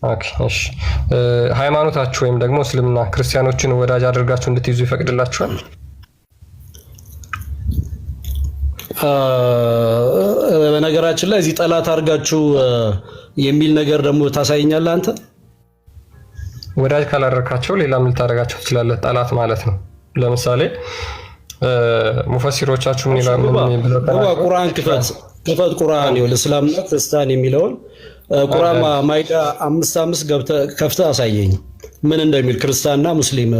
ኦኬ እሺ ሃይማኖታችሁ ወይም ደግሞ እስልምና ክርስቲያኖችን ወዳጅ አድርጋችሁ እንድትይዙ ይፈቅድላችኋል? በነገራችን ላይ እዚህ ጠላት አድርጋችሁ የሚል ነገር ደግሞ ታሳየኛለህ አንተ። ወዳጅ ካላደረካቸው ሌላ ምን ልታደርጋቸው ትችላለህ? ጠላት ማለት ነው። ለምሳሌ ሙፈሲሮቻችሁ ምን ይላሉ? ቁርአን ክፈት ቁርአን ይኸውልህ፣ እስላምና ክርስቲያን የሚለውን ቁርአን ማይዳ 5:5 ከፍተህ አሳየኝ ምን እንደሚል ክርስቲያንና ሙስሊም።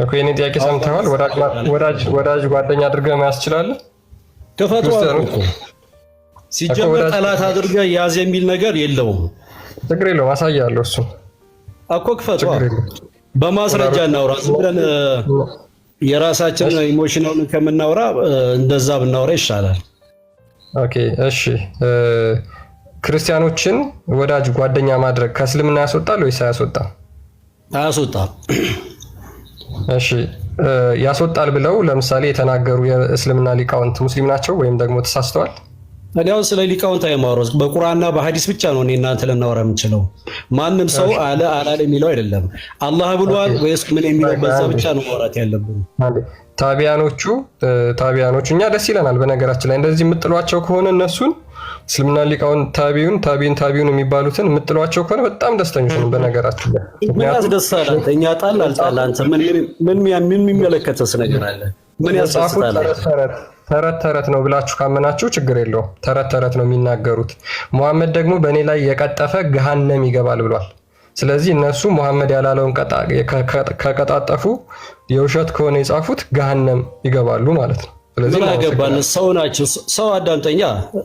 ኦኬ የኔ ጥያቄ ሰምተዋል? ወዳጅ ጓደኛ አድርገህ መያዝ ትችላለህ? ክፈቱ እኮ ሲጀመር ጠላት አድርገህ ያዝ የሚል ነገር የለውም። ችግር የለውም አሳያለሁ። እሱ እኮ ክፈቱ በማስረጃ እናውራ። ዝም ብለን የራሳችንን ኢሞሽናል ከምናወራ እንደዛ ብናወራ ይሻላል። ኦኬ እሺ ክርስቲያኖችን ወዳጅ ጓደኛ ማድረግ ከእስልምና ያስወጣል ወይስ አያስወጣም? አያስወጣም። እሺ ያስወጣል ብለው ለምሳሌ የተናገሩ የእስልምና ሊቃውንት ሙስሊም ናቸው ወይም ደግሞ ተሳስተዋል? ታዲያው ስለ ሊቃውንት አይማሮስ በቁርአንና በሐዲስ ብቻ ነው እኔ እናንተ ልናወራ የምንችለው። ማንም ሰው አለ አላለ የሚለው አይደለም። አላህ ብሏል ወይስ ምን የሚለው በዛ ብቻ ነው ማውራት ያለብን። ታቢያኖቹ እኛ ደስ ይለናል። በነገራችን ላይ እንደዚህ የምጥሏቸው ከሆነ እነሱን እስልምና ሊቃውንት ታቢዩን የሚባሉትን የምጥሏቸው ከሆነ በጣም ደስተኞች ነን። በነገራችን ላይ ምን ያስደስታል? እኛ ጣል አልጣል አንተ ምን የሚመለከተስ ነገር አለ? ምን ያስደስታል? ተረት ነው ብላችሁ ካመናችሁ ችግር የለውም። ተረት ነው የሚናገሩት። ሙሐመድ ደግሞ በእኔ ላይ የቀጠፈ ገሃነም ይገባል ብሏል። ስለዚህ እነሱ ሙሐመድ ያላለውን ከቀጣጠፉ የውሸት ከሆነ የጻፉት ገሃነም ይገባሉ ማለት ነው። ስለዚህ ምን አገባን? ሰው ናቸው። ሰው አዳምጠኛ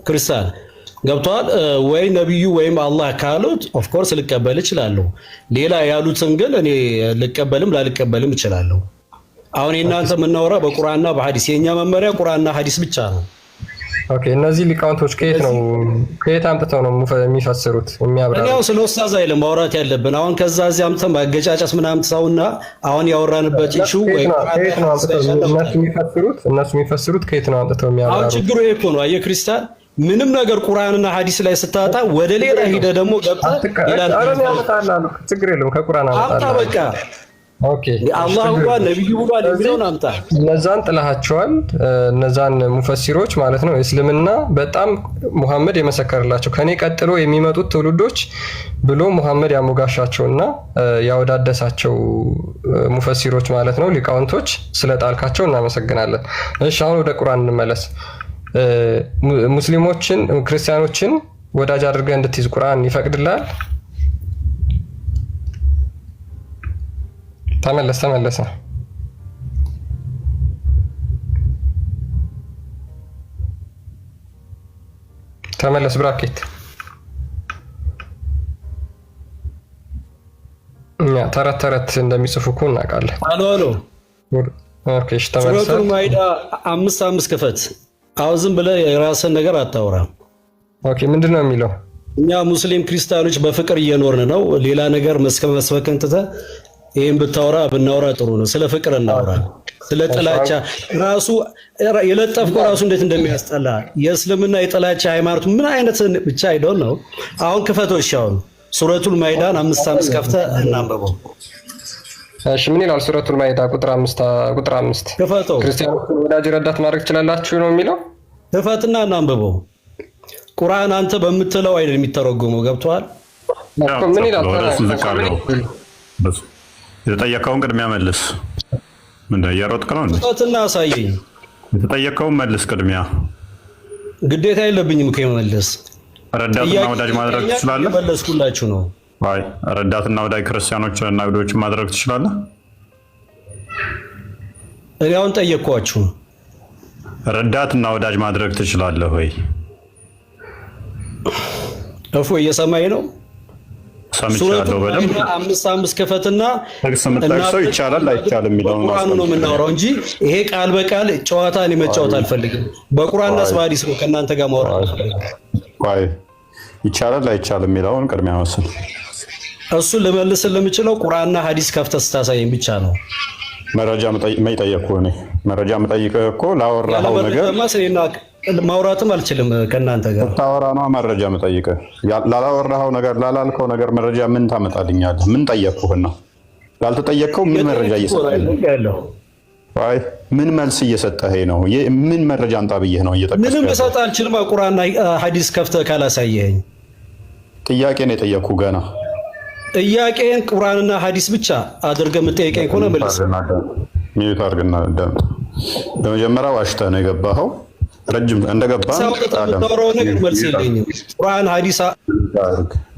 ክርስቲያን ገብቷል ወይ ነብዩ ወይም አላህ ካሉት ኦፍ ኮርስ ልቀበል እችላለሁ። ሌላ ያሉትን ግን እኔ ልቀበልም ላልቀበልም እችላለሁ። አሁን እናንተ የምናወራ በቁርአንና በሐዲስ የኛ መመሪያ ቁርአንና ሐዲስ ብቻ ነው። ኦኬ እነዚህ ሊቃውንቶች ከየት አምጥተው ነው የሚፈስሩት የሚያብራሩት? እኛው ስለ ኡስታዝ አይደለም ማውራት ያለብን። አሁን ከዛ እዚህ አምጥተን ማገጫጨስ ምናምን ተሳውና አሁን ያወራንበት ኢሹ ወይ ከየት ነው አምጥተው እነሱ የሚፈስሩት ከየት ነው አምጥተው የሚያብራሩት? አሁን ችግሩ ይሄ እኮ ነው። አየህ ክርስቲያን ምንም ነገር ቁርአንና ሐዲስ ላይ ስታጣ ወደ ሌላ ሄደ ደግሞ ገብተህ ይላል። ችግር የለውም ከቁርአን አምጣ በቃ። ኦኬ አላህ እንኳን ነብዩ ብሏል የሚለውን አምጣ። እነዛን ጥላሃቸዋል። እነዛን ሙፈሲሮች ማለት ነው እስልምና በጣም ሙሐመድ የመሰከረላቸው ከኔ ቀጥሎ የሚመጡት ትውልዶች ብሎ ሙሐመድ ያሞጋሻቸውና ያወዳደሳቸው ሙፈሲሮች ማለት ነው ሊቃውንቶች ስለጣልካቸው እናመሰግናለን። እሺ አሁን ወደ ቁርአን እንመለስ። ሙስሊሞችን ክርስቲያኖችን ወዳጅ አድርገህ እንድትይዝ ቁርአን ይፈቅድልሃል? ተመለሰ ብራኬት እኛ ተረት እንደሚጽፉ እኮ እናውቃለን። አሎ ኦኬ እሺ ተመለሰ። ሱረቱል ማኢዳ 5:5 ክፈት። አሁን ዝም ብለህ የራስህን ነገር አታውራ። ኦኬ ምንድነው የሚለው? እኛ ሙስሊም ክርስቲያኖች በፍቅር እየኖርን ነው። ሌላ ነገር መስበክን ትተህ ይሄን ብናወራ ጥሩ ነው። ስለ ፍቅር እናወራ። ስለ ጥላቻ ራሱ የለጠፍከው ራሱ እንዴት እንደሚያስጠላ የእስልምና የጥላቻ ሃይማኖት ምን አይነት ብቻ አይደል ነው። አሁን ክፈቶሽ አሁን ሱረቱል ማኢዳን 5:5 ከፍተህ እናንብበው። እሺ ምን ይላል? ሱረቱል ማኢዳ ቁጥር 5 ክፈተው። ክርስቲያኖችን ወዳጅ ረዳት ማድረግ ትችላላችሁ ነው የሚለው። ክፈትና እናንብበው። ቁርአን አንተ በምትለው አይደል የሚተረጎመው። ገብቷል? ምን ይላል? የተጠየቀውን ቅድሚያ መልስ። ምንድነው እየሮጥክ ነው እንዴ? ክፈትና አሳየኝ። የተጠየቀውን መልስ ቅድሚያ። ግዴታ የለብኝም እኮ የመመለስ። ረዳትና ወዳጅ ማድረግ ትችላለህ? መለስኩላችሁ ነው። አይ ረዳትና ወዳጅ ክርስቲያኖችን እና አይሁዶችን ማድረግ ትችላለህ? እኔ አሁን ጠየቅኳችሁ። ረዳትና ወዳጅ ማድረግ ትችላለህ ወይ? እፎ እየሰማኝ ነው? ሰምቻለሁ በደንብ። 5:5 ክፈትና ጠቅሰው ይቻላል አይቻልም የሚለውን ቁርአኑ ነው የምናወራው እንጂ ይሄ ቃል በቃል ጨዋታ እኔ መጫወት አልፈልግም። በቁርአንና በሐዲስ ነው ከእናንተ ጋር ማውራት። አይ ይቻላል አይቻልም የሚለውን ቅድሚያ ወስን። እሱን ልመልስልህ የምችለው ቁርአንና ሐዲስ ከፍተህ ስታሳየኝ ብቻ ነው። መረጃ መጠየቅኩ እኔ መረጃ መጠይቅህ እኮ ላወራኸው ነገር ማውራትም አልችልም ከእናንተ ጋር። ታወራ ነው መረጃ የምጠይቅህ። ላላወራኸው ነገር ላላልከው ነገር መረጃ ምን ታመጣልኛለህ? ምን ጠየቅኩህና? ላልተጠየቅከው ምን መረጃ እየሰጠኸኝ ነው? አይ ምን መልስ እየሰጠኸኝ ነው? ምን መረጃ አንጣ ብዬህ ነው እየጠቀስኩህ? ምንም ልሰጥ አልችልም። ቁርአንና ሐዲስ ከፍተህ ካላሳየኸኝ። ጥያቄ ነው የጠየቅኩህ ገና። ጥያቄን ቁርአንና ሐዲስ ብቻ አድርገህ የምትጠይቀኝ ከሆነ መልስ ሚዩት አድርግና አዳምጥ። በመጀመሪያ ዋሽተህ ነው የገባኸው። ረጅም እንደገባህ ታወራው ነገር መልስ የለኝም። ቁርአን ሐዲስ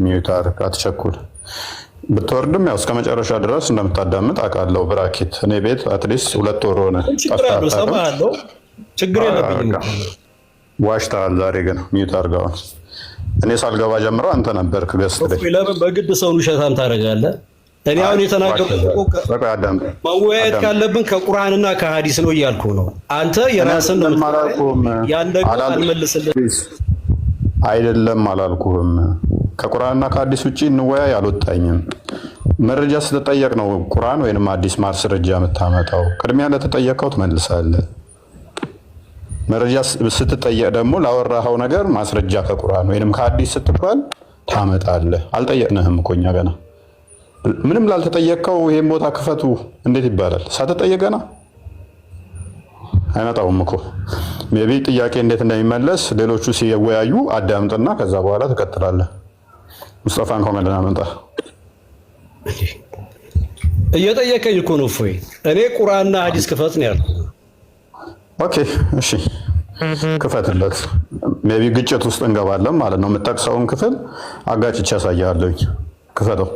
ሚዩት አድርግ፣ አትቸኩል። ብትወርድም ያው እስከ መጨረሻ ድረስ እንደምታዳምጥ አውቃለሁ። ብራኬት እኔ ቤት አትሊስት 2 ወር ሆነ። ችግር የለብኝም። ዋሽተሃል። ዛሬ ግን ሚዩት አድርገዋል። እኔ ሳልገባ ጀምሮ አንተ ነበርክ ገስት ላይ። ለምን በግድ ሰውን ውሸታም ታደርጋለህ? እኔ አሁን የተናገርኩት መወያየት ካለብን ከቁርአንና ከሐዲስ ነው እያልኩ ነው። አንተ የራስን ነው ያን ደግሞ አልመልስልህም። አይደለም አላልኩህም። ከቁርአንና ከሐዲስ ውጪ እንወያይ አልወጣኝም። መረጃ ስትጠየቅ ነው ቁርአን ወይንም ሐዲስ ማስረጃ የምታመጣው። ቅድሚያ ለተጠየቀው ትመልሳለህ። መረጃ ስትጠየቅ ደግሞ ላወራኸው ነገር ማስረጃ ከቁርአን ወይንም ከሐዲስ ስትባል ታመጣለህ። አልጠየቅንህም እኮ እኛ ገና ምንም ላልተጠየቀው ይሄን ቦታ ክፈቱ እንዴት ይባላል? ሳትጠየቀና አይመጣውም እኮ። ሜቢ ጥያቄ እንዴት እንደሚመለስ ሌሎቹ ሲወያዩ አዳምጥና ከዛ በኋላ ትቀጥላለህ። ሙስጠፋን ኮመንትና መጣ እየጠየቀኝ እኮ ነው። እፎይ እኔ ቁርአንና ሐዲስ ክፈት ነው ያልኩት። ኦኬ እሺ ክፈትለት። ሜቢ ግጭት ውስጥ እንገባለን ማለት ነው። የምጠቅሰውን ክፍል አጋጭቼ ያሳያለሁኝ። ክፈተው።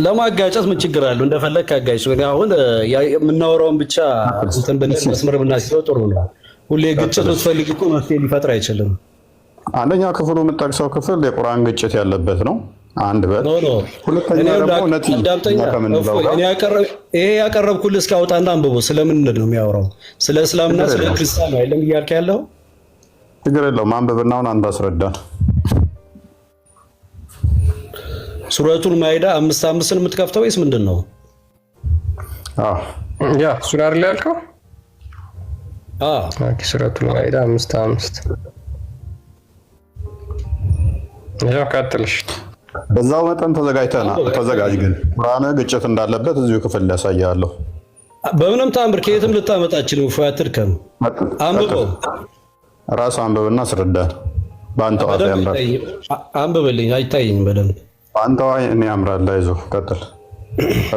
ለማጋጨት ምን ችግር አለው? እንደፈለክ አጋጭ። አሁን የምናወራውን ብቻ እንትን ብለን መስመር ብናስይዘው ጥሩ ነው። ሁሌ ግጭት ልትፈልግ እኮ መፍትሄ ሊፈጥር አይችልም። አንደኛ ክፍሉ የምጠቅሰው ክፍል የቁርአን ግጭት ያለበት ነው። አንድ በል ሁለተኛ ደግሞ ይሄ ያቀረብኩልህ እስኪ አውጣና አንብቦ ስለምን ነው የሚያወራው? ስለ እስላምና ስለ ክርስቲያን ነው አይደለም እያልክ ያለው? ችግር የለውም አንብብና አሁን አንተ አስረዳን። ሱረቱል ማኢዳ 5:5ን የምትከፍተው ወይስ ምንድን ነው? ያ ሱራ አይደል ያልከው? ኦኬ ሱረቱል ማኢዳ 5:5 ያው ቀጥልሽ። በዛው መጠን ተዘጋጅ። ግን ቁርአን ግጭት እንዳለበት እዚሁ ክፍል ሊያሳያለሁ። በምንም ታምር ከየትም ልታመጣችልኝ ፈያትርከም አንብበው። ራስ አንብብና አስረዳን። በአንተው አፍ ያምራል። አንብብልኝ አይታየኝም በደንብ አንተው እኔ ያምራል። አይዞህ ቀጥል።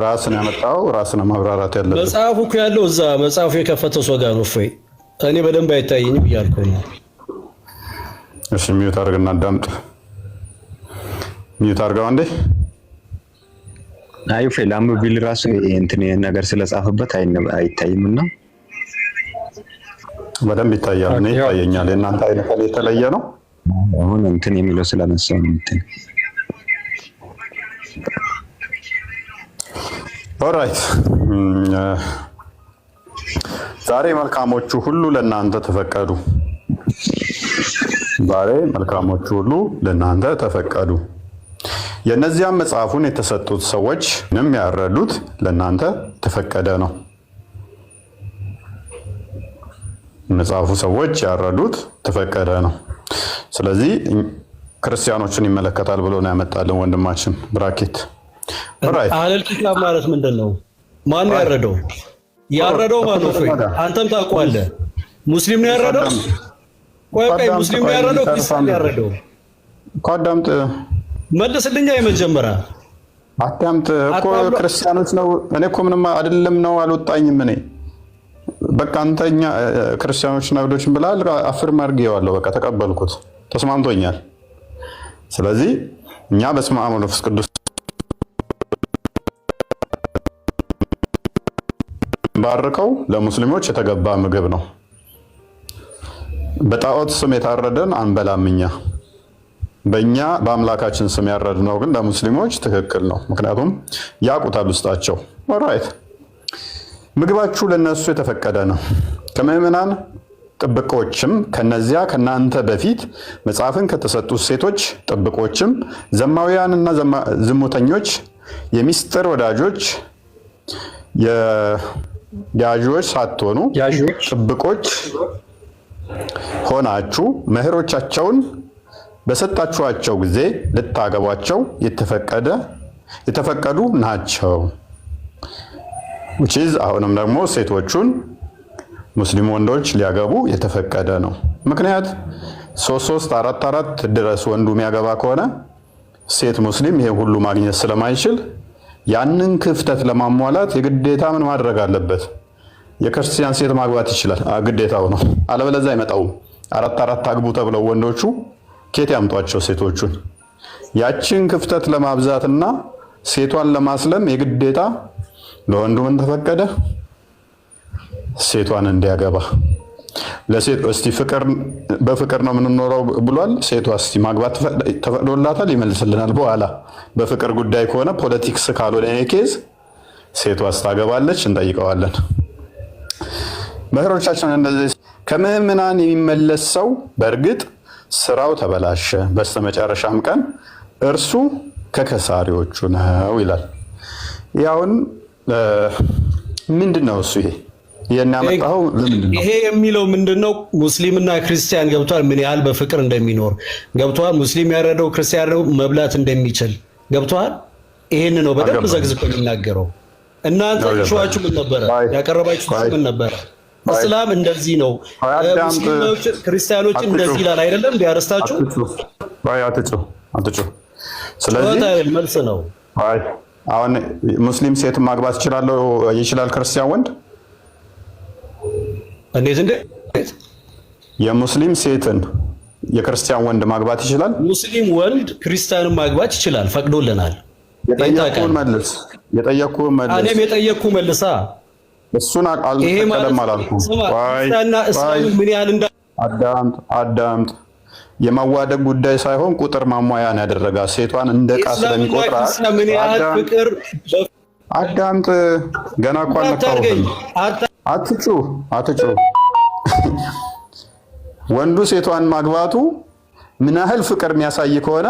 ራስን ያመጣው ራስን ማብራራት ያለበት መጽሐፉ እኮ ያለው እዛ መጽሐፉ የከፈተው ሰው ጋር ነው። እፎይ እኔ በደንብ አይታየኝም እያልኩ ነው። እሺ ሚዩት አድርግና አዳምጥ። ሚዩት አድርገው አንዴ። አይ ፌላም ቢል ራሱ እንትን ነገር ስለጻፈበት አይታይምና በደንብ ይታያል። እኔ ይታየኛል። የእናንተ አይነት የተለየ ነው። አሁን እንትን የሚለው ስላነሳው ነው እንትን ኦራይት። ዛሬ መልካሞቹ ሁሉ ለእናንተ ተፈቀዱ። ዛሬ መልካሞቹ ሁሉ ለእናንተ ተፈቀዱ። የእነዚያም መጽሐፉን የተሰጡት ሰዎች ምንም ያረዱት ለእናንተ ተፈቀደ ነው። መጽሐፉ ሰዎች ያረዱት ተፈቀደ ነው። ስለዚህ ክርስቲያኖችን ይመለከታል ብሎ ነው ያመጣልን ወንድማችን ብራኬት። አህለል ኪታብ ማለት ምንድን ነው? ማን ያረደው? ያረደው ማን ነው? አንተም ታውቀዋለህ። ሙስሊም ነው ያረደው? ቆይ ሙስሊም ነው ያረደው? ክርስቲያን ነው ያረደው? አዳምጥ መልስልኛ። የመጀመሪያ አዳምጥ እኮ ክርስቲያኖች ነው። እኔ እኮ ምንም አይደለም ነው አልወጣኝም። እኔ በቃ አንተኛ ክርስቲያኖችና አይሁዶችን ብላል አፍርም አድርጌዋለሁ። በቃ ተቀበልኩት፣ ተስማምቶኛል። ስለዚህ እኛ በስመ አብ ወመንፈስ ቅዱስ ባርከው ለሙስሊሞች የተገባ ምግብ ነው። በጣዖት ስም የታረደን አንበላም። እኛ በእኛ በአምላካችን ስም ያረድነው ግን ለሙስሊሞች ትክክል ነው። ምክንያቱም ያውቁታል ውስጣቸው። ኦራይት ምግባችሁ ለነሱ የተፈቀደ ነው። ከምዕመናን ጥብቆችም ከነዚያ ከናንተ በፊት መጽሐፍን ከተሰጡት ሴቶች ጥብቆችም ዘማውያንና ዝሙተኞች የሚስጥር ወዳጆች ያዦች ሳትሆኑ ጥብቆች ሆናችሁ መህሮቻቸውን በሰጣችኋቸው ጊዜ ልታገቧቸው የተፈቀዱ ናቸው። አሁንም ደግሞ ሴቶቹን ሙስሊም ወንዶች ሊያገቡ የተፈቀደ ነው። ምክንያት 3 4 ድረስ ወንዱ የሚያገባ ከሆነ ሴት ሙስሊም ይሄ ሁሉ ማግኘት ስለማይችል ያንን ክፍተት ለማሟላት የግዴታ ምን ማድረግ አለበት? የክርስቲያን ሴት ማግባት ይችላል፣ ግዴታው ነው። አለበለዚያ አይመጣውም። 4 አግቡ ተብለው ወንዶቹ ኬት ያምጧቸው ሴቶቹን? ያችን ክፍተት ለማብዛትና ሴቷን ለማስለም የግዴታ ለወንዱ ምን ተፈቀደ? ሴቷን እንዲያገባ። ለሴት እስቲ በፍቅር ነው የምንኖረው ብሏል። ሴቷ እስቲ ማግባት ተፈቅዶላታል? ይመልስልናል በኋላ። በፍቅር ጉዳይ ከሆነ ፖለቲክስ ካልሆነ ኬዝ ሴቷ ታገባለች፣ እንጠይቀዋለን። መህሮቻችን እንደዚህ ከምዕመናን የሚመለስ ሰው በእርግጥ ስራው ተበላሸ፣ በስተመጨረሻም ቀን እርሱ ከከሳሪዎቹ ነው ይላል። ያውን ምንድነው እሱ? ይሄን ያመጣው ለምንድን ነው? ይሄ የሚለው ምንድነው? ሙስሊምና ክርስቲያን ገብቷል፣ ምን ያህል በፍቅር እንደሚኖር ገብቷል። ሙስሊም ያረደው ክርስቲያን ነው መብላት እንደሚችል ገብቷል። ይሄን ነው በደንብ ዘግዝቆ የሚናገረው። እናንተ ሹዋችሁ ምን ነበረ ያቀረባችሁት? ምን ነበረ? እስላም እንደዚህ ነው፣ ሙስሊሞች ክርስቲያኖች እንደዚህ ይላል አይደለም? ቢያረስታችሁ አትጩ። ስለዚህ መልስ ነው። አሁን ሙስሊም ሴት ማግባት ይችላል ክርስቲያን ወንድ? እንዴት የሙስሊም ሴትን የክርስቲያን ወንድ ማግባት ይችላል? ሙስሊም ወንድ ክርስቲያንን ማግባት ይችላል፣ ፈቅዶልናል። የጠየቅኩህን መልስ። እኔም የጠየቅኩ መልሳ እሱን አልተቀደም አላልኩም። ምን ያህል አዳምጥ። የማዋደግ ጉዳይ ሳይሆን ቁጥር ማሟያን ያደረጋ ሴቷን እንደ ዕቃ ስለሚቆጥራት ምን ያህል ፍቅር። አዳምጥ። ገና እኮ አልነካሁህም። አትጩ። ወንዱ ሴቷን ማግባቱ ምን ያህል ፍቅር የሚያሳይ ከሆነ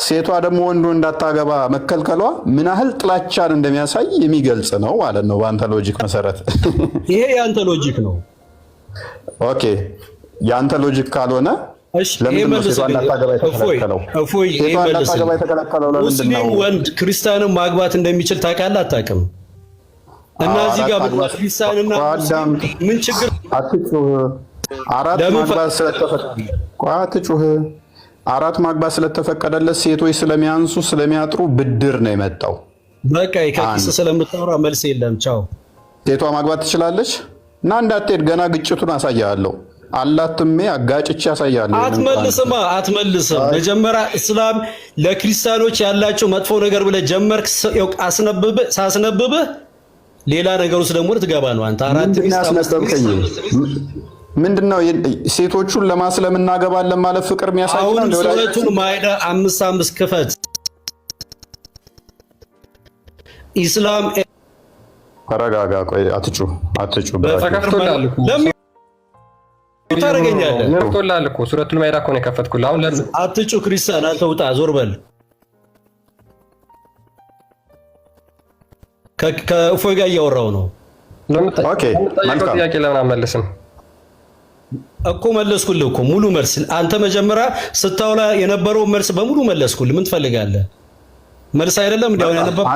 ሴቷ ደግሞ ወንዱ እንዳታገባ መከልከሏ ምን ያህል ጥላቻን እንደሚያሳይ የሚገልጽ ነው ማለት ነው በአንተ ሎጂክ መሰረት። ይሄ የአንተ ሎጂክ ነው። ኦኬ፣ የአንተ ሎጂክ ካልሆነ ለምንድን ነው ሴቷ እንዳታገባ የተከለከለው? ሙስሊም ወንድ ክርስቲያንን ማግባት እንደሚችል ታውቃለህ አታውቅም? እና እዚህ ጋር ክርስቲያንና ሙስሊም ምን ችግር? አራት ማግባት ስለተፈቀደለት ሴቶች ስለሚያንሱ ስለሚያጥሩ ብድር ነው የመጣው። በቃ ከኪስ ስለምታወራ መልስ የለም። ቻው። ሴቷ ማግባት ትችላለች እና እንዳትሄድ ገና ግጭቱን አሳያለሁ። አላትሜ አጋጭቼ አሳያለሁ። አትመልስም። መጀመሪያ እስላም ለክርስቲያኖች ያላቸው መጥፎ ነገር ብለህ ጀመርክ። ሳስነብብህ ሌላ ነገር ውስጥ ደግሞ ልትገባ ነው አንተ። ምንድነው ሴቶቹን ለማስለም እናገባለን ማለት ፍቅር የሚያሳይ ነው። አሁን ሱረቱን ማይዳ 5 ክፈት። ኢስላም ተረጋጋ። ቆይ አትጩ። ተከፍቶላል እኮ ታረጋኛለህ። ተከፍቶላል እኮ ሱረቱን ማይዳ እኮ ነው የከፈትኩልህ። አሁን ለምን አትጩ? ክርስቲያን አንተ ውጣ፣ ዞር በል። ከእፎይ ጋር እያወራው ነው። ኦኬ፣ መልካም ጥያቄ ለምን አመለስም እኮ? መለስኩልህ እኮ ሙሉ መልስ። አንተ መጀመሪያ ስታውላ የነበረው መልስ በሙሉ መለስኩልህ። ምን ትፈልጋለህ? መልስ አይደለም እንዴ? አሁን ያነበብኩት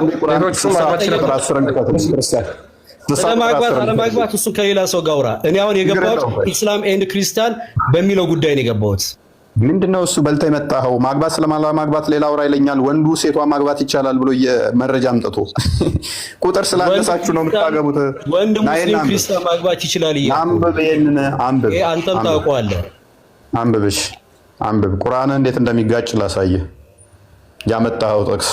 አለማግባት እሱን ከሌላ ሰው ጋር አውራ። እኔ አሁን የገባሁት ኢስላም ኤንድ ክርስቲያን በሚለው ጉዳይ ነው የገባሁት። ምንድነው እሱ በልታ የመጣኸው? ማግባት ስለማግባት ሌላ አውራ ይለኛል። ወንዱ ሴቷ ማግባት ይቻላል ብሎ የመረጃ አምጥቶ ቁጥር ስላነሳችሁ ነው የምታገቡት። ወንድ ሙስሊም ክርስቲያን ማግባት ይችላል። አንብብ፣ ይሄንን አንብብ። አንተም ታውቀዋለህ። አንብብ። ቁርአን እንዴት እንደሚጋጭ ላሳየህ ያመጣኸው ጥቅስ።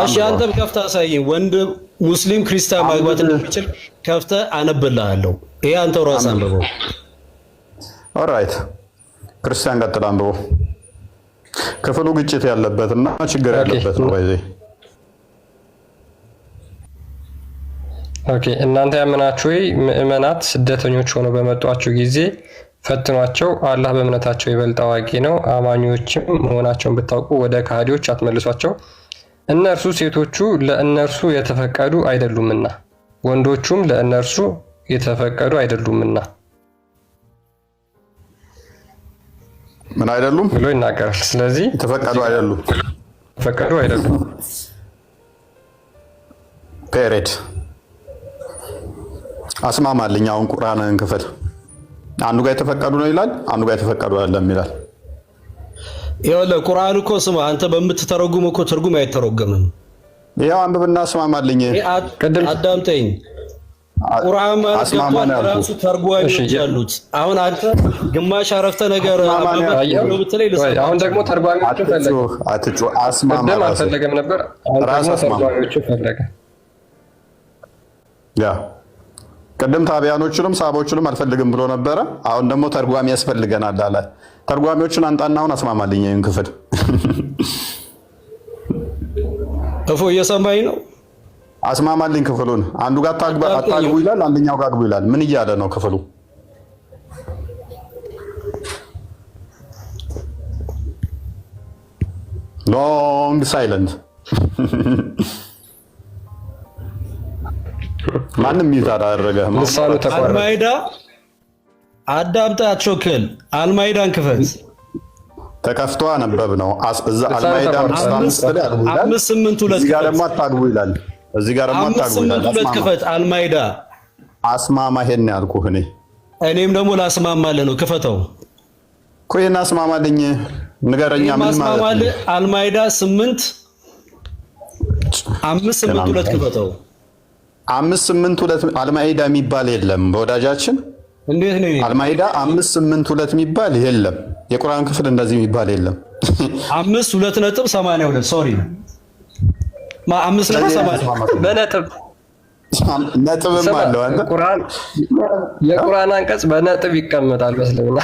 እሺ አንተም ከፍተህ አሳየኝ። ወንድ ሙስሊም ክርስቲያን ማግባት እንደሚችል ከፍተህ አነብልሃለሁ። ይሄ አንተው ራስህ አንብበው። ኦራይት፣ ክርስቲያን ቀጥል አንብቦ። ክፍሉ ግጭት ያለበትና ችግር ያለበት ነው። ባይዘይ ኦኬ። እናንተ ያመናችሁ ምእመናት ስደተኞች ሆነው በመጧችሁ ጊዜ ፈትኗቸው፣ አላህ በእምነታቸው ይበልጥ አዋቂ ነው። አማኞችም መሆናቸውን ብታውቁ ወደ ከሃዲዎች አትመልሷቸው። እነርሱ ሴቶቹ ለእነርሱ የተፈቀዱ አይደሉምና ወንዶቹም ለእነርሱ የተፈቀዱ አይደሉምና። ምን አይደሉም ብሎ ይናገራል። ስለዚህ የተፈቀዱ አይደሉም፣ ተፈቀዱ አይደሉም። ፔሬድ አስማማልኝ። አሁን ቁርአንን ክፍል አንዱ ጋር የተፈቀዱ ነው ይላል፣ አንዱ ጋር የተፈቀዱ አይደለም ይላል። ይኸውልህ ቁርአን እኮ ስማ፣ አንተ በምትተረጉመው እኮ ትርጉም አይተረጎምም። ይኸው አንብብና አስማማልኝ። አዳምጠኝ። ቁርአን ማለት ራሱ ተርጓሚዎች አሉት። አሁን አንተ ግማሽ አረፍተ ነገር ነው ብትለኝ ልሰማ። አሁን ደግሞ ተርጓሚዎቹ ፈለገ። አትጩ አስማማ ቀደም አልፈለገም ነበር። አሁን ደግሞ ተርጓሚዎቹ ፈለገ። ያ ቀደም ታቢያኖቹንም ሳቦቹንም አልፈልግም ብሎ ነበረ። አሁን ደግሞ ተርጓሚ ያስፈልገናል አለ። ተርጓሚዎቹን አንጣና አሁን አስማማልኝ ይሄን ክፍል። እፎ እየሰማኝ ነው። አስማማልኝ ክፍሉን። አንዱ ጋር አታግቡ ይላል፣ አንደኛው ጋር አግቡ ይላል። ምን እያለ ነው ክፍሉ? ሎንግ ሳይለንት። ማንም ይዛራ አደረገ። ልሳኑ ተቋረጠ። አልማይዳ አዳምጣቸው ክል አልማይዳን ክፈት። ተከፍቶ አነበብ ነው። እዛ አልማይዳ 5 ላይ አግቡ ይላል። 5:8 እዚህ ጋር ደግሞ አታግቡ ይላል። እዚህ ጋር ደግሞ አታግቡ ይላል። 5:8 ክፈት። አልማይዳ አስማማ። ይሄን ያልኩህ እኔም ደግሞ ላስማማልህ ነው። ክፈተው እኮ ይሄን አስማማልኝ። ንገረኛ ምን ማለት ነው? አልማይዳ 5:8 ክፈተው። 5:8 አልማይዳ የሚባል የለም በወዳጃችን። እንዴት ነው? አልማይዳ 5:8 የሚባል የለም። የቁርአን ክፍል እንደዚህ የሚባል የለም። 5:2.82 ሶሪ 5.80 በነጥብ ነጥብም አለው። አንተ የቁርአን አንቀጽ በነጥብ ይቀመጣል በእስልምና።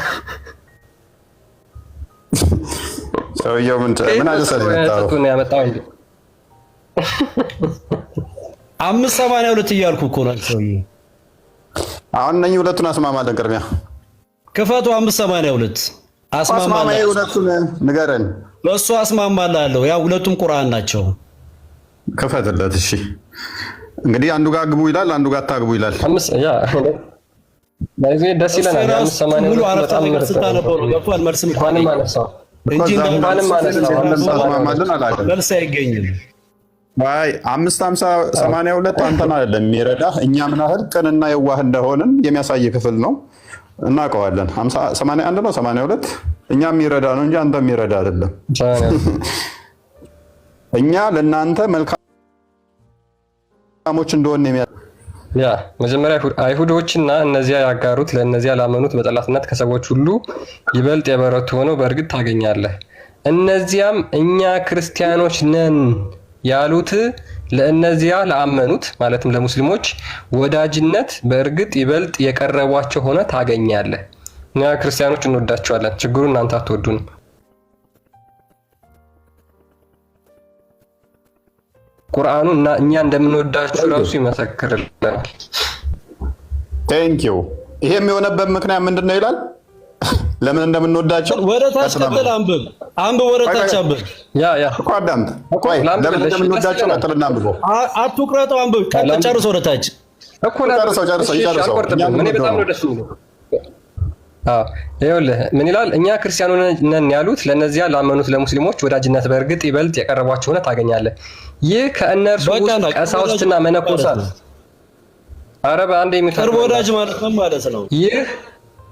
ሰውየው ምን አደሰለ ያመጣው እንዴ? 5:82 እያልኩ እኮ ነው ሰውዬ። አሁን እነኚህ ሁለቱን አስማማለን። ቅድሚያ ክፈቱ። 5:82 አስማማለሁ። ሁለቱን ንገረን። በእሱ አስማማላለሁ። ያው ሁለቱም ቁርአን ናቸው። ክፈትለት። እሺ እንግዲህ አንዱ ጋር ግቡ ይላል፣ አንዱ ጋር አታግቡ ይላል። ደስ ይለናል። 5:82 ሙሉ አረፍተ ነገር ስታነበው ነው ገብቷል። መልስም እንኳንም አነሳው እንጂ እንኳንም አነሳው አስማማልን አላለም። መልስ አይገኝም። አይ 5:82 አንተን አይደለም የሚረዳህ፣ እኛ ምን ያህል ቅንና የዋህ እንደሆንን የሚያሳይ ክፍል ነው። እናውቀዋለን። 81 ነው 82 እኛ የሚረዳ ነው እንጂ አንተ የሚረዳ አይደለም። እኛ ለናንተ መልካሞች እንደሆነ ያ መጀመሪያ አይሁዶችና እነዚያ ያጋሩት ለእነዚያ ላመኑት በጠላትነት ከሰዎች ሁሉ ይበልጥ የበረቱ ሆነው በእርግጥ ታገኛለህ። እነዚያም እኛ ክርስቲያኖች ነን ያሉት ለእነዚያ ለአመኑት ማለትም ለሙስሊሞች ወዳጅነት በእርግጥ ይበልጥ የቀረቧቸው ሆነ ታገኛለህ። እኛ ክርስቲያኖች እንወዳቸዋለን፣ ችግሩ እናንተ አትወዱንም። ቁርአኑ እና እኛ እንደምንወዳቸው ራሱ ይመሰክርልናል። ቴንክ ዩ። ይሄም የሆነበት ምክንያት ምንድነው ይላል? ለምን እንደምንወዳቸው ወደ ታች ቀጥል፣ አንብብ ወደ ታች አንብብ። ያ እኮ አዳምጥ። ቆይ ለምን እንደምንወዳቸው ቀጥልና አንብቦ አትቁረጠው፣ አንብብ። ጨርሶ ወደ ታች እኮ ጨርሶ ምን በጣም ነው ደስ የሚለው። ይኸውልህ ምን ይላል? እኛ ክርስቲያኖች ነን ያሉት ለእነዚያ ላመኑት ለሙስሊሞች ወዳጅነት በእርግጥ ይበልጥ የቀረቧቸው ሆነ ታገኛለህ። ይህ ከእነርሱ ውስጥ ቀሳውስትና መነኮሳት ኧረ በአንድ ቅርብ ወዳጅ ማለት ነው ማለት ነው። ይህ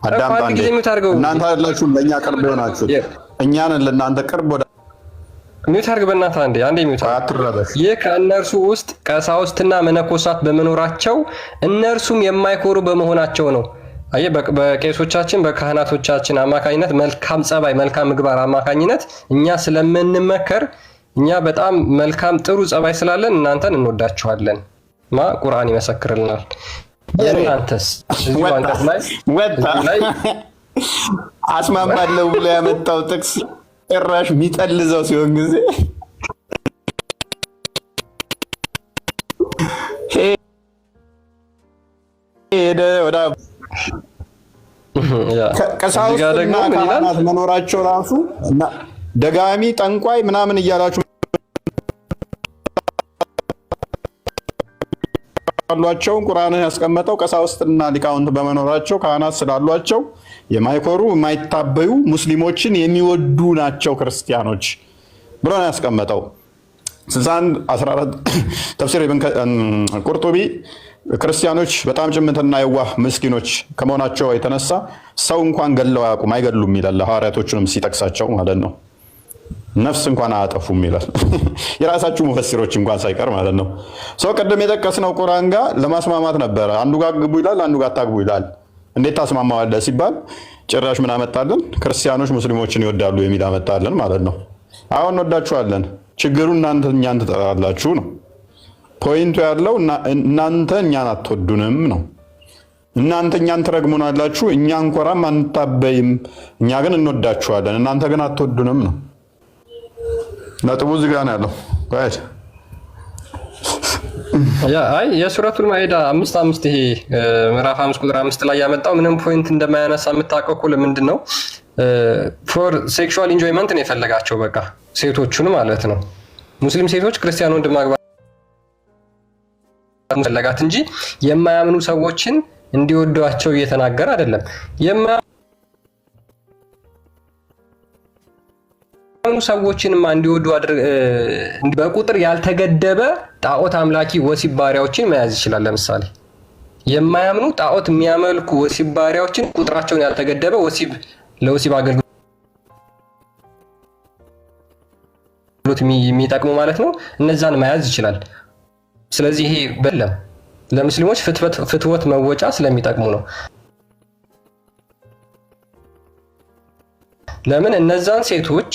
አዳምጣንዴ እናንተ አይደላችሁም ለእኛ ቅርብ የሆናችሁት፣ እኛ ነን ለእናንተ ቅርብ ወዳጅ። ሚውት አድርግ በእናትህ አንዴ ሚውት አትረበሽ። ይህ ከእነርሱ ውስጥ ቀሳውስትና መነኮሳት በመኖራቸው እነርሱም የማይኮሩ በመሆናቸው ነው። አየህ በቄሶቻችን በካህናቶቻችን አማካኝነት መልካም ጸባይ መልካም ምግባር አማካኝነት እኛ ስለምንመከር እኛ በጣም መልካም ጥሩ ጸባይ ስላለን እናንተን እንወዳችኋለን። ቁርአን ይመሰክርልናል። የእናንተስ እዚህ አንቀጽ ላይ አስማማለሁ ብሎ ያመጣው ጥቅስ ጭራሽ የሚጠልዘው ሲሆን ጊዜ ሄደ ወደ ቀሳውስትና ካህናት መኖራቸው ራሱ ደጋሚ ጠንቋይ ምናምን እያላችሁ አሏቸው ቁርአንን ያስቀመጠው ቀሳውስትና ሊቃውንት በመኖራቸው ካህናት ስላሏቸው የማይኮሩ የማይታበዩ ሙስሊሞችን የሚወዱ ናቸው ክርስቲያኖች ብሎ ነው ያስቀመጠው። 61 14 ተፍሲር ኢብን ቁርጡቢ ክርስቲያኖች በጣም ጭምትና የዋህ ምስኪኖች ከመሆናቸው የተነሳ ሰው እንኳን ገለው አያውቁም አይገሉም ይላል። ሐዋርያቶቹንም ሲጠቅሳቸው ማለት ነው። ነፍስ እንኳን አያጠፉም ይላል። የራሳችሁ ሙፈሲሮች እንኳን ሳይቀር ማለት ነው። ሰው ቀደም የጠቀስነው ቁርአን ጋር ለማስማማት ነበረ። አንዱ ጋር ግቡ ይላል፣ አንዱ ጋር አታግቡ ይላል። እንዴት ታስማማዋለህ ሲባል ጭራሽ ምን አመጣልን? ክርስቲያኖች ሙስሊሞችን ይወዳሉ የሚል አመጣልን ማለት ነው። አሁን እንወዳችኋለን፣ ችግሩ እናንተ እኛን ትጠላላችሁ ነው ፖይንቱ ያለው። እናንተ እኛን አትወዱንም ነው። እናንተ እኛን ትረግሙናላችሁ፣ እኛ እንኮራም አንታበይም፣ እኛ ግን እንወዳችኋለን፣ እናንተ ግን አትወዱንም ነው። ነጥቡ እዚህ ጋር ነው ያለው። አይ የሱረቱል ማኢዳ 5 ይሄ ምዕራፍ 5 ቁጥር 5 ላይ ያመጣው ምንም ፖይንት እንደማያነሳ የምታውቀው እኮ ለምንድን ነው? ፎር ሴክሹዋል ኢንጆይመንት ነው የፈለጋቸው። በቃ ሴቶቹን ማለት ነው። ሙስሊም ሴቶች ክርስቲያን ወንድ ማግባት ፈለጋት እንጂ የማያምኑ ሰዎችን እንዲወዷቸው እየተናገረ አይደለም። የማያምኑ ሰዎችንማ እንዲወዱ በቁጥር ያልተገደበ ጣዖት አምላኪ ወሲብ ባሪያዎችን መያዝ ይችላል። ለምሳሌ የማያምኑ ጣዖት የሚያመልኩ ወሲብ ባሪያዎችን ቁጥራቸውን ያልተገደበ ለወሲብ አገልግሎት የሚጠቅሙ ማለት ነው፣ እነዛን መያዝ ይችላል። ስለዚህ ይሄ በለም ለሙስሊሞች ፍትወት መወጫ ስለሚጠቅሙ ነው። ለምን እነዛን ሴቶች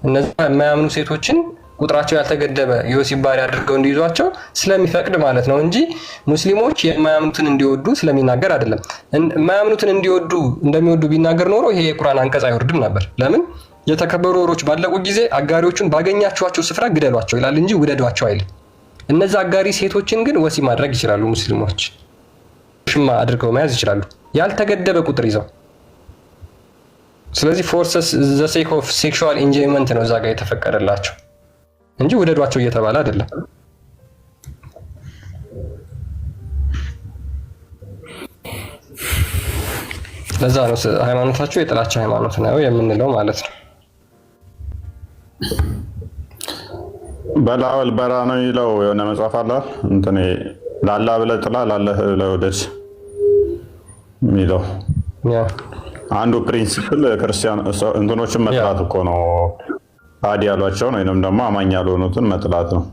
እነዛ የማያምኑ ሴቶችን ቁጥራቸው ያልተገደበ የወሲብ ባሪያ አድርገው እንዲይዟቸው ስለሚፈቅድ ማለት ነው እንጂ ሙስሊሞች የማያምኑትን እንዲወዱ ስለሚናገር አይደለም። የማያምኑትን እንደሚወዱ ቢናገር ኖሮ ይሄ የቁርአን አንቀጽ አይወርድም ነበር። ለምን የተከበሩ ወሮች ባለቁ ጊዜ አጋሪዎቹን ባገኛችኋቸው ስፍራ ግደሏቸው ይላል እንጂ ውደዷቸው አይልም። እነዛ አጋሪ ሴቶችን ግን ወሲብ ማድረግ ይችላሉ። ሙስሊሞች ሽማ አድርገው መያዝ ይችላሉ ያልተገደበ ቁጥር ይዘው። ስለዚህ ፎርሰስ ዘ ሴክ ኦፍ ሴክሹዋል ኢንጆይመንት ነው እዛ ጋር የተፈቀደላቸው እንጂ ውደዷቸው እየተባለ አይደለም። ለዛ ነው ሃይማኖታቸው የጥላቻ ሃይማኖት ነው የምንለው ማለት ነው። በላወል በራ ነው ይለው የሆነ መጽሐፍ አለ እንትን ላላ ብለህ ጥላ ላለህ ብለህ ወደስ ሚለው አንዱ ፕሪንሲፕል ክርስቲያን እንትኖችን መጥላት እኮ ነው። አዲ ያሏቸውን ወይንም ደግሞ አማኝ ያልሆኑትን መጥላት ነው።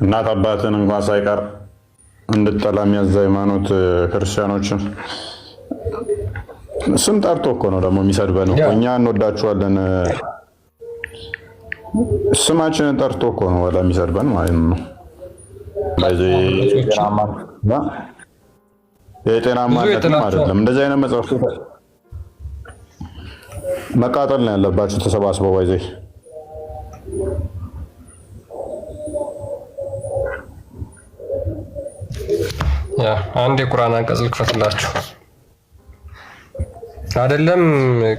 እናት አባትን እንኳን ሳይቀር እንድጠላ የሚያዝ ሃይማኖት ክርስቲያኖችን ስም ጠርቶ እኮ ነው ደግሞ የሚሰድበን እኮ። እኛ እንወዳችኋለን ስማችንን ጠርቶ እኮ ነው ወላ የሚሰድበን ማለት ነው። የጤናማነትም አይደለም። እንደዚህ አይነት መጽሐፍ መቃጠል ነው ያለባቸው ተሰባስበው ባይዘይ አንድ የቁርአን አንቀጽ ልክፈትላችሁ። አይደለም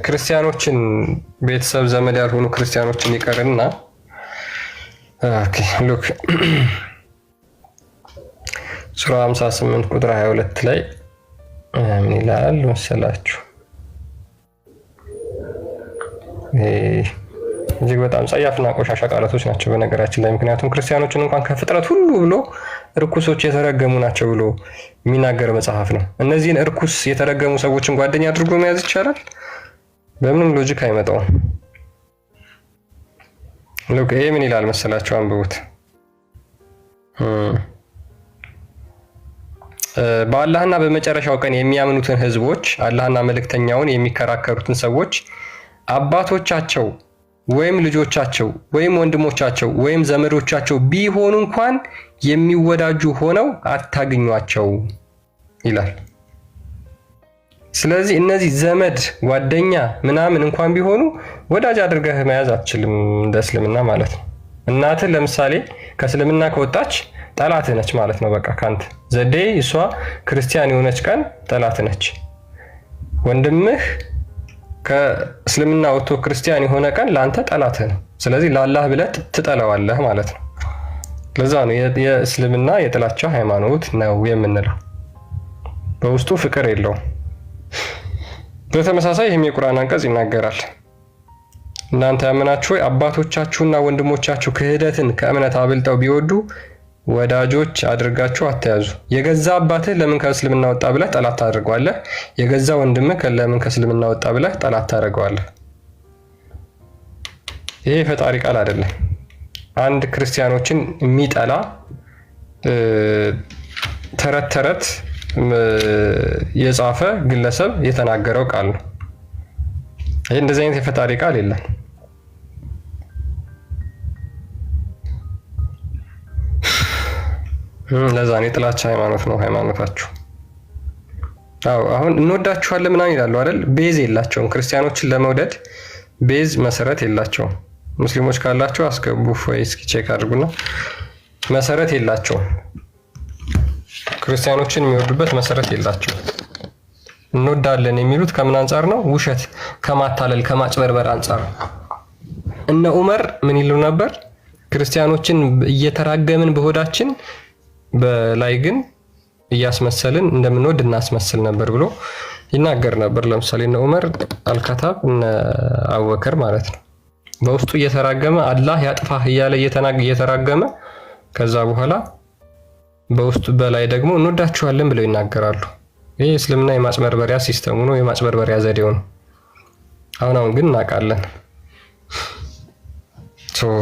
ክርስቲያኖችን ቤተሰብ ዘመድ ያልሆኑ ክርስቲያኖችን ይቀርና ኦኬ ሉክ ሱራ 58 ቁጥር 22 ላይ ምን ይላል መሰላችሁ? እጅግ በጣም ጸያፍና ቆሻሻ ቃላቶች ናቸው በነገራችን ላይ። ምክንያቱም ክርስቲያኖችን እንኳን ከፍጥረት ሁሉ ብሎ እርኩሶች የተረገሙ ናቸው ብሎ የሚናገር መጽሐፍ ነው። እነዚህን እርኩስ የተረገሙ ሰዎችን ጓደኛ አድርጎ መያዝ ይቻላል? በምንም ሎጂክ አይመጣውም። ሉክ ይሄ ምን ይላል መሰላችሁ? አንብቡት። በአላህና በመጨረሻው ቀን የሚያምኑትን ህዝቦች አላህና መልእክተኛውን የሚከራከሩትን ሰዎች አባቶቻቸው ወይም ልጆቻቸው ወይም ወንድሞቻቸው ወይም ዘመዶቻቸው ቢሆኑ እንኳን የሚወዳጁ ሆነው አታግኟቸው ይላል። ስለዚህ እነዚህ ዘመድ ጓደኛ ምናምን እንኳን ቢሆኑ ወዳጅ አድርገህ መያዝ አትችልም እንደ እስልምና ማለት ነው። እናትህ ለምሳሌ ከእስልምና ከወጣች ጠላትህ ነች ማለት ነው። በቃ ካንተ ዘዴይ እሷ ክርስቲያን የሆነች ቀን ጠላትህ ነች። ወንድምህ ከእስልምና ወጥቶ ክርስቲያን የሆነ ቀን ለአንተ ጠላትህ ነው። ስለዚህ ለአላህ ብለህ ትጠላዋለህ ማለት ነው። ለዛ ነው የእስልምና የጥላቻ ሃይማኖት ነው የምንለው። በውስጡ ፍቅር የለውም። በተመሳሳይ ይህም የቁርአን አንቀጽ ይናገራል። እናንተ ያመናችሁ አባቶቻችሁና ወንድሞቻችሁ ክህደትን ከእምነት አብልጠው ቢወዱ ወዳጆች አድርጋችሁ አትያዙ። የገዛ አባትህ ለምን ከእስልምና ወጣ ብለህ ጠላት ታደርገዋለህ? የገዛ ወንድምህ ለምን ከእስልምና ወጣ ብለህ ጠላት ታደርገዋለህ? ይሄ የፈጣሪ ቃል አይደለም። አንድ ክርስቲያኖችን የሚጠላ ተረት ተረት የጻፈ ግለሰብ የተናገረው ቃል ነው። ይሄ እንደዚህ አይነት የፈጣሪ ቃል የለም። ለዛ ነው የጥላቻ ሃይማኖት ነው ሃይማኖታችሁ። አዎ አሁን እንወዳችኋለን ምናምን ይላሉ አይደል? ቤዝ የላቸውም። ክርስቲያኖችን ለመውደድ ቤዝ መሰረት የላቸውም። ሙስሊሞች ካላችሁ አስገቡ ወይ እስኪ ቼክ አድርጉና፣ መሰረት የላቸውም። ክርስቲያኖችን የሚወዱበት መሰረት የላቸውም። እንወዳለን የሚሉት ከምን አንጻር ነው? ውሸት ከማታለል ከማጭበርበር አንጻር። እነ ዑመር ምን ይሉ ነበር? ክርስቲያኖችን እየተራገምን በሆዳችን በላይ ግን እያስመሰልን እንደምንወድ እናስመስል ነበር ብሎ ይናገር ነበር። ለምሳሌ እነ ዑመር አልከታብ እነ አቡበከር ማለት ነው። በውስጡ እየተራገመ አላህ ያጥፋህ እያለ እየተራገመ ከዛ በኋላ በውስጡ በላይ ደግሞ እንወዳችኋለን ብለው ይናገራሉ። ይህ እስልምና የማጭበርበሪያ ሲስተሙ ነው፣ የማጭበርበሪያ ዘዴው ነው። አሁን ግን እናውቃለን።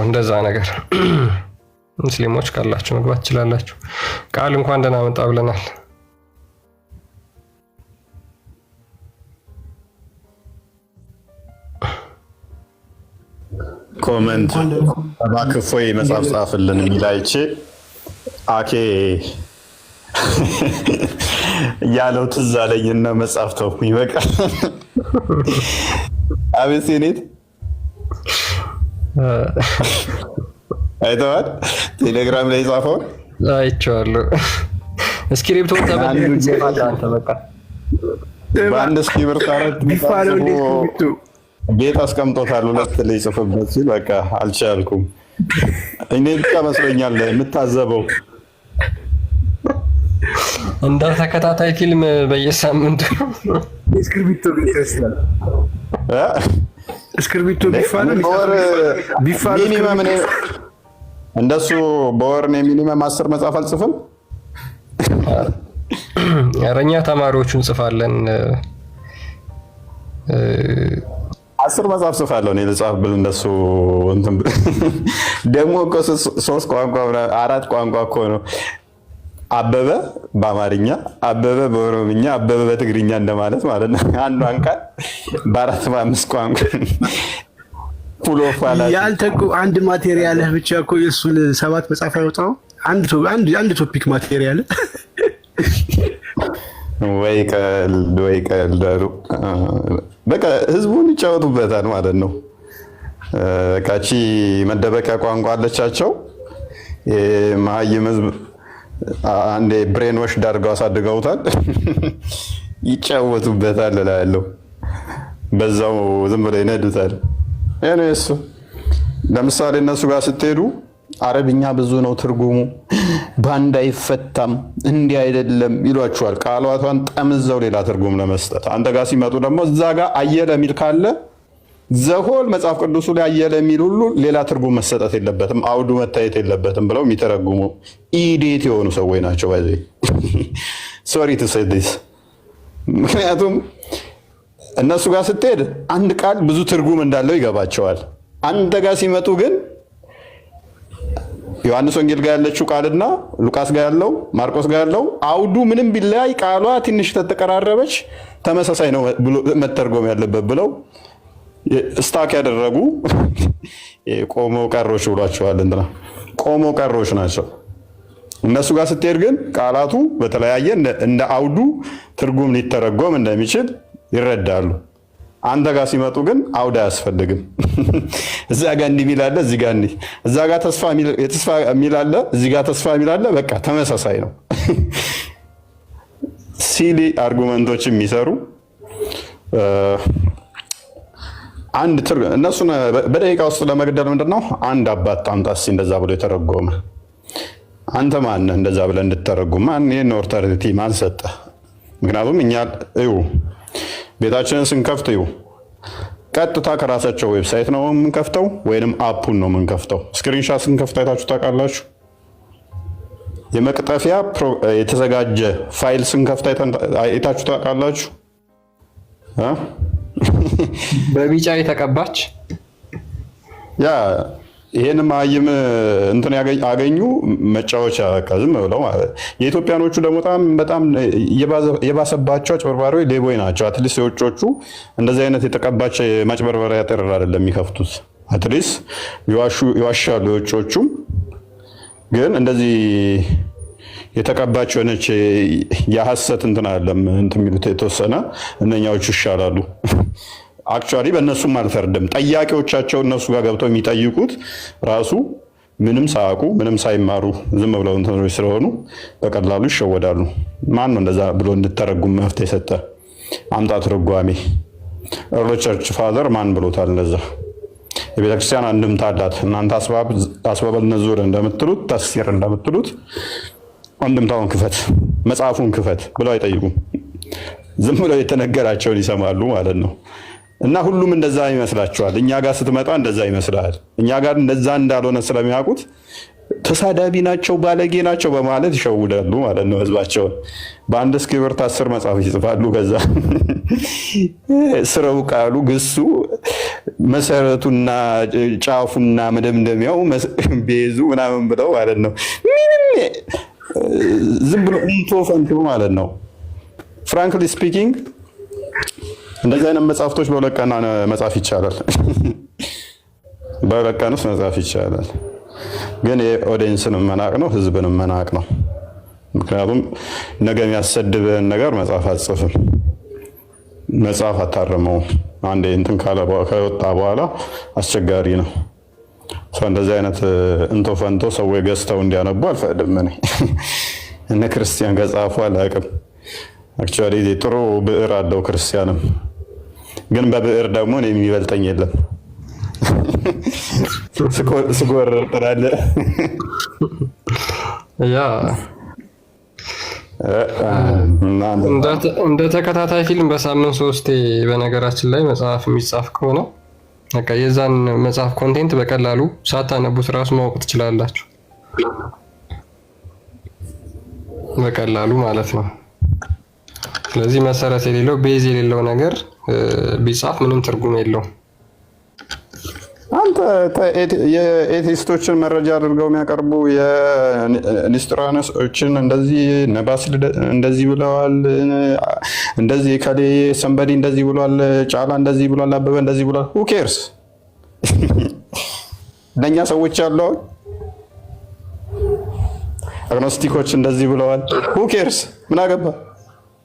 እንደዛ ነገር ሙስሊሞች ካላችሁ መግባት ትችላላችሁ። ቃል እንኳን ደህና መጣ ብለናል። ኮመንት እባክህ መጽሐፍ ጻፍልን የሚል አይቼ አኬ ያለው ትዝ አለኝና መጽሐፍ ተውኩኝ። በቃ አቤት ሴኔት አይተዋል? ቴሌግራም ላይ ጻፈውን አይቼዋለሁ። እስክሪፕቶ አንተ በቃ በአንድ እስክሪብቶ አረት ቤት አስቀምጦታል። ሁለት ላይ ጽፈበት ሲል በቃ አልቻልኩም። እኔ ብቻ መስሎኛል የምታዘበው እንደ ተከታታይ ፊልም በየሳምንቱ እስክሪብቶ ቢፈስላል እስክሪብቶ ቢፋል ሚኒመም እንደሱ በወር ነው ሚኒመም 10 መጽሐፍ አልጽፍም። አረኛ ተማሪዎቹን ጽፋለን 10 መጽሐፍ ጽፋለሁ እኔ ልጻፍ ብል እንደሱ እንትን ደግሞ እኮ 3 ቋንቋ 4 ቋንቋ እኮ ነው። አበበ በአማርኛ፣ አበበ በኦሮምኛ፣ አበበ በትግርኛ እንደማለት ማለት ነው። አንዷን ቃል በ4 በ5 ቋንቋ ፑሎፋላ ያልተቁ አንድ ማቴሪያል ብቻ እኮ የሱን 7 መጽሐፍ ያወጣው አንድ ቶፒክ ማቴሪያል ወይ ቀልድ በቃ ህዝቡን ይጫወቱበታል ማለት ነው። ካቺ መደበቂያ ቋንቋ አለቻቸው። የማይም ህዝብ አንዴ ብሬን ወሽ ዳርገው አሳድገውታል። ይጫወቱበታል እላለሁ። በዛው ዝም ብለው ይነዱታል። እሱ ለምሳሌ እነሱ ጋር ስትሄዱ አረብኛ ብዙ ነው ትርጉሙ፣ ባንድ አይፈታም፣ እንዲህ አይደለም ይሏቸዋል። ቃሏቷን ጠምዘው ሌላ ትርጉም ለመስጠት። አንተ ጋር ሲመጡ ደግሞ እዛ ጋር አየለ የሚል ካለ ዘሆል መጽሐፍ ቅዱሱ ላይ አየለ የሚል ሁሉ ሌላ ትርጉም መሰጠት የለበትም፣ አውዱ መታየት የለበትም ብለው የሚተረጉሙ ኢዴት የሆኑ ሰዎች ናቸው። ባይዘ ሶሪ ቱ ሴይ ዲስ። ምክንያቱም እነሱ ጋር ስትሄድ አንድ ቃል ብዙ ትርጉም እንዳለው ይገባቸዋል። አንተ ጋር ሲመጡ ግን ዮሐንስ ወንጌል ጋር ያለችው ቃልና ሉቃስ ጋር ያለው ማርቆስ ጋር ያለው አውዱ ምንም ቢለያይ ቃሏ ትንሽ ተተቀራረበች ተመሳሳይ ነው መተርጎም ያለበት ብለው ስታክ ያደረጉ ቆሞ ቀሮች ብሏቸዋል። እንትና ቆሞ ቀሮች ናቸው። እነሱ ጋር ስትሄድ ግን ቃላቱ በተለያየ እንደ አውዱ ትርጉም ሊተረጎም እንደሚችል ይረዳሉ። አንተ ጋር ሲመጡ ግን አውድ አያስፈልግም። እዛ ጋር እንዲህ የሚል አለ፣ እዚህ ጋር እንዲህ፣ እዛ ጋር ተስፋ የሚል አለ፣ እዚህ ጋር ተስፋ የሚል አለ። በቃ ተመሳሳይ ነው። ሲሊ አርጉመንቶች የሚሰሩ አንድ እነሱን በደቂቃ ውስጥ ለመግደል ምንድነው አንድ አባት ጣምጣ እንደዛ ብሎ የተረጎመ አንተ ማን እንደዛ ብለህ እንድትተረጉም ማን ይሄን ኦቶሪቲ ማን ሰጠ? ምክንያቱም እኛ እዩ ቤታችንን ስንከፍት እዩ ቀጥታ ከራሳቸው ዌብሳይት ነው የምንከፍተው ወይንም አፑን ነው የምንከፍተው። ስክሪንሻት ስንከፍት አይታችሁ ታውቃላችሁ? የመቅጠፊያ የተዘጋጀ ፋይል ስንከፍት አይታችሁ ታውቃላችሁ? በቢጫ የተቀባች ያ ይሄን ማይም እንትን አገኙ መጫወቻ ዝም ብለው ማለት። የኢትዮጵያኖቹ ደግሞ በጣም የባሰባቸው አጭበርባሪዎች ሌቦች ናቸው። አትሊስት የውጮቹ እንደዚህ አይነት የተቀባች ማጭበርበሪያ ጥር አይደለም የሚከፍቱት። አትሊስት ይዋሻሉ። የውጮቹም ግን እንደዚህ የተቀባች ሆነች የሐሰት እንትን አይደለም እንትን የሚሉት የተወሰነ እነኛዎቹ ይሻላሉ። አክቹአሊ በእነሱም አልፈርድም። ጠያቂዎቻቸው እነሱ ጋር ገብተው የሚጠይቁት ራሱ ምንም ሳያውቁ ምንም ሳይማሩ ዝም ብለው እንትኖች ስለሆኑ በቀላሉ ይሸወዳሉ። ማን ነው እንደዛ ብሎ እንድተረጉም መፍትሄ የሰጠ? አምጣ ትርጓሜ። ኤርሊ ቸርች ፋዘር ማን ብሎታል? እንደዛ የቤተክርስቲያን አንድምታ አላት። እናንተ አስባበ ንዙር እንደምትሉት ተፍሲር እንደምትሉት አንድምታውን ክፈት፣ መጽሐፉን ክፈት ብለው አይጠይቁም። ዝም ብለው የተነገራቸውን ይሰማሉ ማለት ነው። እና ሁሉም እንደዛ ይመስላቸዋል። እኛ ጋር ስትመጣ እንደዛ ይመስላል። እኛ ጋር እንደዛ እንዳልሆነ ስለሚያውቁት ተሳዳቢ ናቸው፣ ባለጌ ናቸው በማለት ይሸውዳሉ ማለት ነው ህዝባቸውን። በአንድ እስክሪብቶ 10 መጽሐፍ ይጽፋሉ። ከዛ ስረው ቃሉ ግሱ መሰረቱና ጫፉና መደምደሚያው ቤዙ ምናምን ብለው ማለት ነው። ምንም ዝም ብሎ እንቶ ፈንቶ ማለት ነው። ፍራንክሊ ስፒኪንግ እንደዚህ አይነት መጽሐፍቶች በሁለት ቀን መጻፍ ይቻላል። በሁለት ቀን ውስጥ መጻፍ ይቻላል። ግን የኦዲየንስን መናቅ ነው፣ ህዝብን መናቅ ነው። ምክንያቱም ነገ የሚያሰድብህን ነገር መጽሐፍ አትጽፍም፣ መጽሐፍ አታርመው። አንዴ እንትን ከወጣ በኋላ አስቸጋሪ ነው። እንደዚህ አይነት እንቶ ፈንቶ ሰዎች ገዝተው እንዲያነቡ አልፈቅድም። እነ ክርስቲያን ከጻፉ አላውቅም። አክቹአሊ ጥሩ ብዕር አለው ክርስቲያንም፣ ግን በብዕር ደግሞ እኔ የሚበልጠኝ የለም። ስጎር ትላለህ። ያ እንደ ተከታታይ ፊልም በሳምንት 3 በነገራችን ላይ መጽሐፍ የሚጻፍ ከሆነ በቃ የዛን መጽሐፍ ኮንቴንት በቀላሉ ሳታነቡት ራሱ ማወቅ ትችላላችሁ። በቀላሉ ማለት ነው። ስለዚህ መሰረት የሌለው ቤዝ የሌለው ነገር ቢጻፍ ምንም ትርጉም የለውም። አንተ የኤቲስቶችን መረጃ አድርገው የሚያቀርቡ የኒስጥራኖሶችን እንደዚህ ነባስል እንደዚህ ብለዋል፣ እንደዚህ ከሌ ሰንበዲ እንደዚህ ብሏል፣ ጫላ እንደዚህ ብሏል፣ አበበ እንደዚህ ብሏል። who cares? ለኛ ሰዎች ያለው አግኖስቲኮች እንደዚህ ብለዋል። who cares? ምን አገባ?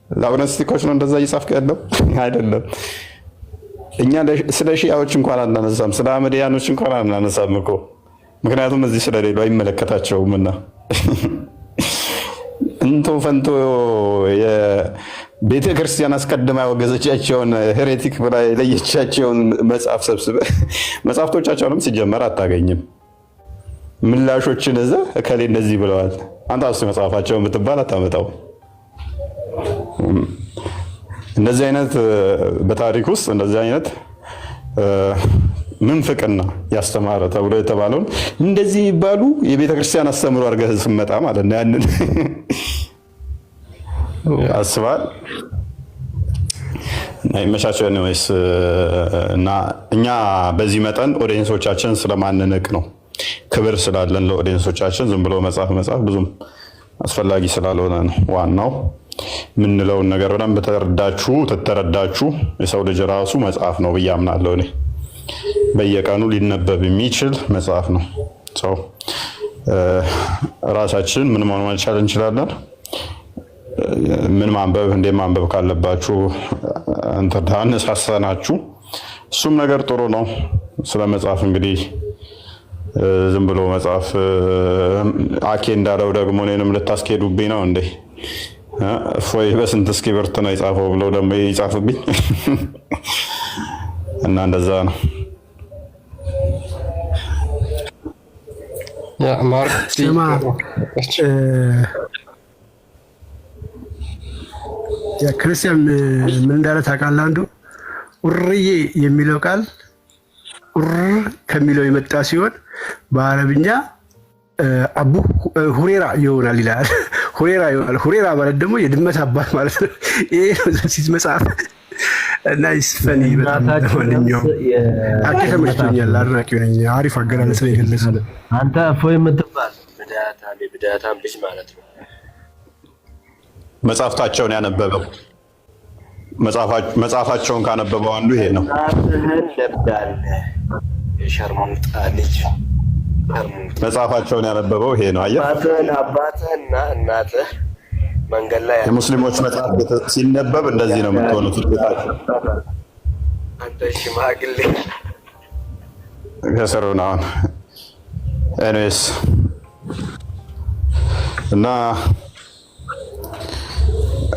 ለአግኖስቲኮች ነው እንደዛ እየጻፍክ ያለው አይደለም። እኛ ስለ ሺያዎች እንኳን አናነሳም፣ ስለ አህመዲያኖች እንኳን አናነሳም እኮ ምክንያቱም እዚህ ስለሌሉ አይመለከታቸውምና። እንቶ ፈንቶ የቤተ ክርስቲያን አስቀድማ ያወገዘቻቸውን ሄሬቲክ ብላ የለየቻቸውን መጽሐፍ ሰብስበህ መጽሐፍቶቻቸውንም ሲጀመር አታገኝም። ምላሾችን እዛ እከሌ እንደዚህ ብለዋል አንተ አስ መጽሐፋቸውን ብትባል አታመጣው። እንደዚህ አይነት በታሪክ ውስጥ እንደዚህ አይነት ምንፍቅና ያስተማረ ተብሎ የተባለውን እንደዚህ ይባሉ የቤተ ክርስቲያን አስተምሮ አድርገህ ስመጣ ማለት ነው። ያንን አስባል እና ይመቻቸው ነው ወይስ? እና እኛ በዚህ መጠን ኦዲየንሶቻችን ስለማንንቅ ነው፣ ክብር ስላለን ለኦዲየንሶቻችን ዝም ብሎ መጽሐፍ ብዙም አስፈላጊ ስላልሆነ ነው። ዋናው ምንለውን ነገር በደንብ ተተረዳችሁ የሰው ልጅ ራሱ መጽሐፍ ነው ብዬ አምናለሁ። እኔ በየቀኑ ሊነበብ የሚችል መጽሐፍ ነው። ሰው ራሳችን ምን መሆን መቻል እንችላለን። ምን ማንበብ እንዴት ማንበብ ካለባችሁ አነሳሳናችሁ። እሱም ነገር ጥሩ ነው። ስለ መጽሐፍ እንግዲህ ዝም ብሎ መጽሐፍ አኬ እንዳለው ደግሞ እኔንም ልታስኬዱብኝ ነው እንዴ? እፎይ በስንት እስክሪብቶ ነው የጻፈው ብለው ደግሞ ይጻፍብኝ እና እንደዛ ነው። ያ ማርክ ስማ ክርስቲያን ምን እንዳለ ታውቃለህ? አንዱ ኡርዬ የሚለው ቃል ኡር ከሚለው የመጣ ሲሆን በአረብኛ አቡ ሁሬራ ይሆናል ይላል። ሁሬራ ይሆናል። ሁሬራ ማለት ደግሞ የድመት አባት ማለት ነው። ይሄ ነው ሲዝ መጽሐፍ እና ይስፈን በጣም ለማንኛውም አኬ ተመችቶኛል። አድናቂው ነኝ። አሪፍ አገላለጽ ነው የገለጸው። አንተ እፎይ የምትባል ብዳታም ልጅ ማለት ነው። መጽሐፍታቸውን ያነበበው መጽሐፋቸውን ካነበበው አንዱ ይሄ ነው። እናትህን ለብዳለህ የሸርሙጣ ልጅ መጽሐፋቸውን ያነበበው ይሄ ነው። አየህ፣ አባትህና እናትህ መንገድ ላይ የሙስሊሞች መጽሐፍ ሲነበብ እንደዚህ ነው የምትሆኑት። ቤታቸው አንተ ሽማግሌ ከሰሩን አሁን ኤኒዌይስ እና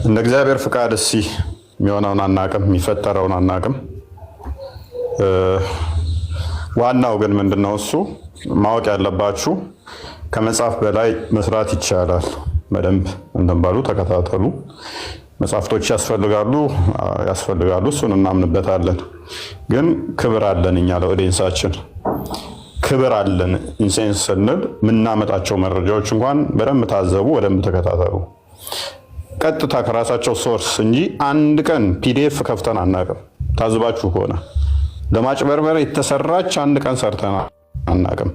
እንደ እግዚአብሔር ፍቃድ የሚሆነውን አናቅም፣ የሚፈጠረውን አናቅም። ዋናው ግን ምንድነው እሱ ማወቅ ያለባችሁ ከመጽሐፍ በላይ መስራት ይቻላል። በደንብ እንትን በሉ፣ ተከታተሉ። መጽሐፍቶች ያስፈልጋሉ፣ እሱን እናምንበታለን። ግን ክብር አለን፣ እኛ ለኦዲየንሳችን ክብር አለን። ኢንሴንስ ስንል የምናመጣቸው መረጃዎች እንኳን በደንብ ታዘቡ፣ በደንብ ተከታተሉ። ቀጥታ ከራሳቸው ሶርስ እንጂ አንድ ቀን ፒዲኤፍ ከፍተን አናቅም። ታዝባችሁ ከሆነ ለማጭበርበር የተሰራች አንድ ቀን ሰርተን አናቅም።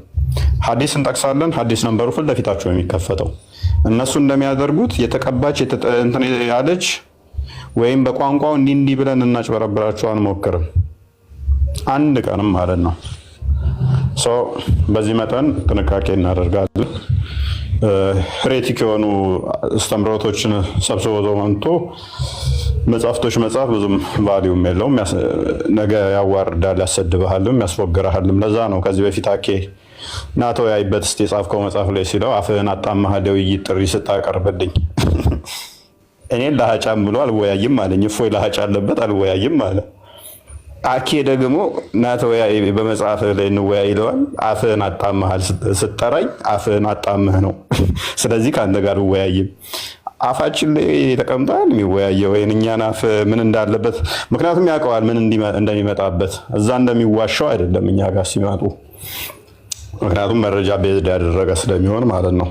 ሐዲስ እንጠቅሳለን። ሐዲስ ነንበሩ ፊት ለፊታችሁ የሚከፈተው እነሱ እንደሚያደርጉት የተቀባች እንትን ያለች ወይም በቋንቋው እንዲህ ብለን እናጭበረብራቸው አንሞክርም፣ አንድ ቀንም ማለት ነው። በዚህ መጠን ጥንቃቄ እናደርጋለን። ሄሬቲክ የሆኑ አስተምሮቶችን ሰብስቦ ዘመንቶ መጽሐፍቶች መጽሐፍ ብዙም ቫሊዩም የለውም። ነገ ያዋርዳል፣ ያሰድብሃልም፣ ያስወግርሃልም። ለዛ ነው ከዚህ በፊት አኬ ና ተወያይበት እስቲ የጻፍከው መጽሐፍ ላይ ሲለው አፍህን አጣማህ ለውይይት ጥሪ ስታቀርብልኝ እኔን ለሀጫም ብሎ አልወያይም አለኝ። እፎይ ለሀጫ አለበት አልወያይም አለ። አኬ ደግሞ ና ተወያይ በመጽሐፍ ላይ እንወያይ ይለዋል። አፍህን አጣማሃል ስጠራኝ አፍህን አጣምህ ነው። ስለዚህ ከአንተ ጋር እወያይም። አፋችን ላይ ተቀምጧል የሚወያየው ወይን እኛን አፍ ምን እንዳለበት፣ ምክንያቱም ያውቀዋል ምን እንደሚመጣበት። እዛ እንደሚዋሻው አይደለም እኛ ጋር ሲመጡ፣ ምክንያቱም መረጃ ቤዝድ ያደረገ ስለሚሆን ማለት ነው።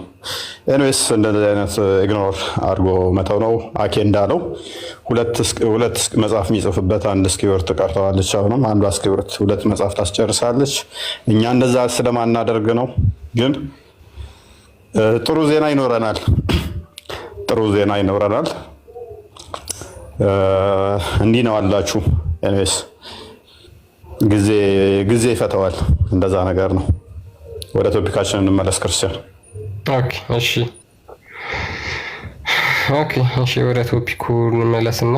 ኤኒዌይስ እንደዚህ አይነት ኢግኖር አድርጎ መተው ነው። አኬ እንዳለው ሁለት መጽሐፍ የሚጽፍበት አንድ እስክሪብት ቀርተዋለች። አሁንም አንዷ እስክሪብት ሁለት መጽሐፍ ታስጨርሳለች። እኛ እንደዛ ስለማናደርግ ነው። ግን ጥሩ ዜና ይኖረናል። እንዲህ ነው አላችሁ። ኤኒዌይስ ጊዜ ይፈተዋል። እንደዛ ነገር ነው። ወደ ቶፒካችን እንመለስ። ክርስቲያን ኦኬ፣ ወደ ቶፒኩ እንመለስና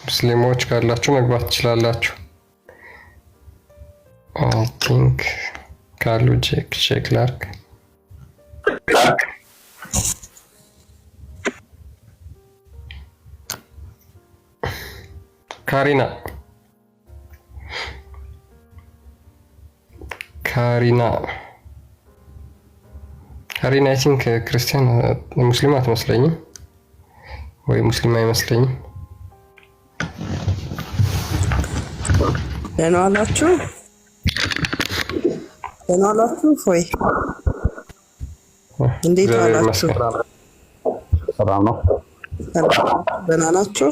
ሙስሊሞች ካላችሁ መግባት ትችላላችሁ። አይ ቲንክ ካሉ ቼክ ላርክ። ካሪና አይ ቲንክ ክርስቲያን ሙስሊም አትመስለኝም ወይ ሙስሊም አይመስለኝም። ደህና ዋላችሁ ፎይ፣ እንዴት ዋላችሁ? ሰላም ነው። ደህና ናችሁ?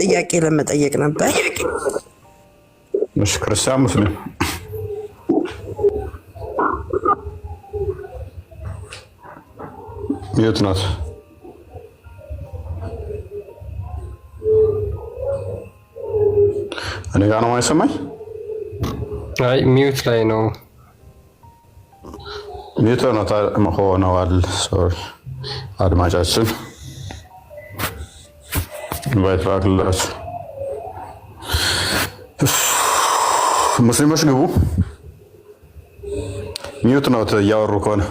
ጥያቄ ለመጠየቅ ነበር። እሺ፣ ክርስቲያን ሙስሊም? የት ናት? እኔ ጋር ነው የማይሰማኝ? አይ ሚዩት ላይ ነው። ሚዩት ሆነዋል። ሶሪ አድማጫችን ኢንቫይት ላክላችሁ። ሙስሊሞች ግቡ። ሚዩት ነው እያወሩ ከሆነ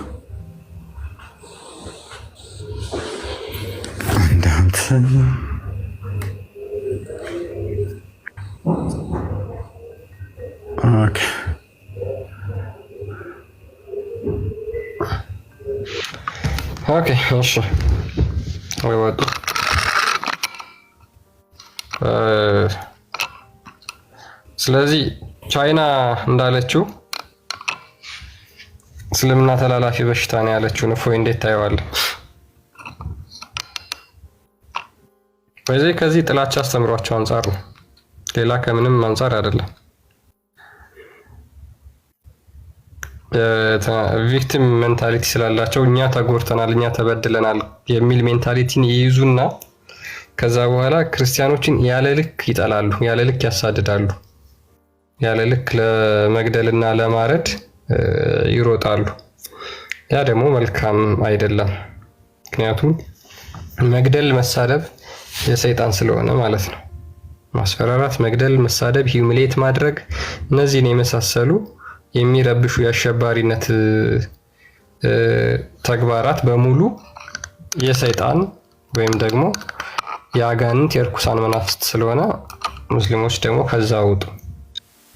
ኦኬ እሺ ወይ ወጡ ስለዚህ ቻይና እንዳለችው እስልምና ተላላፊ በሽታ ነው ያለችው ነው። እፎይ እንዴት ታየዋለህ? በዚህ ከዚህ ጥላቻ አስተምሯቸው አንፃር ነው፣ ሌላ ከምንም አንፃር አይደለም። ቪክቲም ሜንታሊቲ ስላላቸው እኛ ተጎድተናል፣ እኛ ተበድለናል የሚል ሜንታሊቲን ይይዙና ከዛ በኋላ ክርስቲያኖችን ያለ ልክ ይጠላሉ፣ ያለ ልክ ያሳድዳሉ፣ ያለ ልክ ለመግደልና ለማረድ ይሮጣሉ። ያ ደግሞ መልካም አይደለም። ምክንያቱም መግደል፣ መሳደብ የሰይጣን ስለሆነ ማለት ነው። ማስፈራራት፣ መግደል፣ መሳደብ፣ ሂዩሚሌት ማድረግ እነዚህን የመሳሰሉ የሚረብሹ የአሸባሪነት ተግባራት በሙሉ የሰይጣን ወይም ደግሞ የአጋንንት የርኩሳን መናፍስት ስለሆነ ሙስሊሞች ደግሞ ከዛ ውጡ።